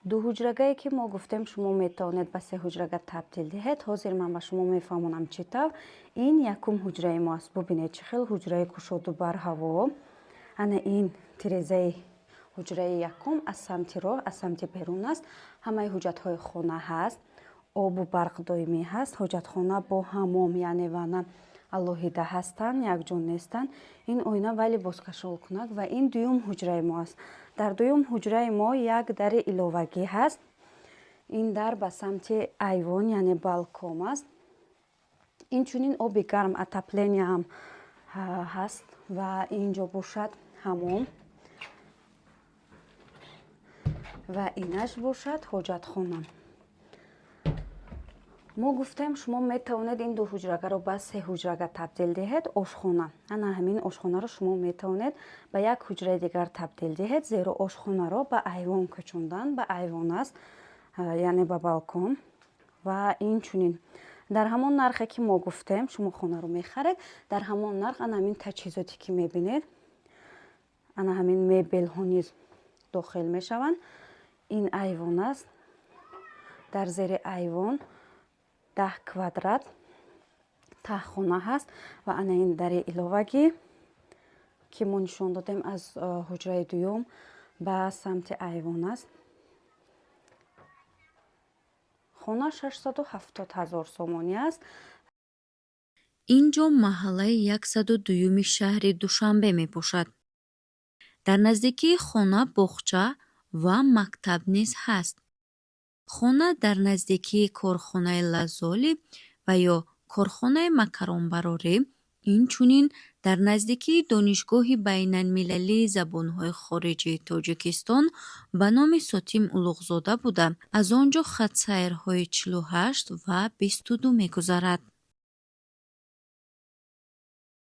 ду ҳуҷрагае ки мо гуфтем шумо метавонед ба се ҳуҷрага табдил диҳед. ҳозир ман ба шумо мефаҳмонам чӣ тавр. ин якум ҳуҷраи мо аст. бубинед чӣ хел ҳуҷраи кушоду бар ҳаво. ана ин тирезаи ҳуҷраи якум аз самти роҳ, аз самти берун аст. ҳамаи ҳуҷатҳои хона ҳаст. обу барқ доимӣ ҳаст. ҳоҷатхона бо ҳаммом яъне ванна алоҳида ҳастанд, якҷо нестанд. ин оина вале бозкашолкунак ва ин дуюм ҳуҷраи мо аст. дар дуюм ҳуҷраи мо як дари иловагӣ ҳаст. ин дар ба самти айвон яъне балкон аст. инчунин оби гарм отопление ҳам ҳаст ва инҷо бошад ҳаммом ва инаш бошад ҳоҷатхона. мо гуфтем шумо метавонед ин ду ҳуҷрагаро ба се ҳуҷрага табдил диҳед. ошхона, ана ҳамин ошхонаро шумо метавонед ба як ҳуҷраи дигар табдил диҳед, зеро ошхонаро ба айвон кӯчондан, ба айвон аст, яъне ба балкон. ва инчунин дар ҳамон нархе ки мо гуфтем шумо хонаро мехаред, дар ҳамон нарх ана ҳамин таҷҳизоте ки мебинед, ана ҳамин мебелҳо низ дохил мешаванд. ин айвон аст. дар зери айвон 10 квадрат таҳхона ҳаст ва ана ин дари иловагӣ ки мо нишон додем аз ҳуҷраи дуюм ба самти айвон аст. хона 670 000 сомонӣ аст. инҷо маҳаллаи 102-юми шаҳри Душанбе мебошад. дар наздикии хона боғча ва мактаб низ ҳаст. хона дар наздикии корхонаи Лазоли ва ё корхонаи макаронбарорӣ, инчунин дар наздикии донишгоҳи байналмилалии забонҳои хориҷии Тоҷикистон ба номи Сотим Улуғзода буда, аз он ҷо хатсайрҳои 48 ва 22 мегузарад.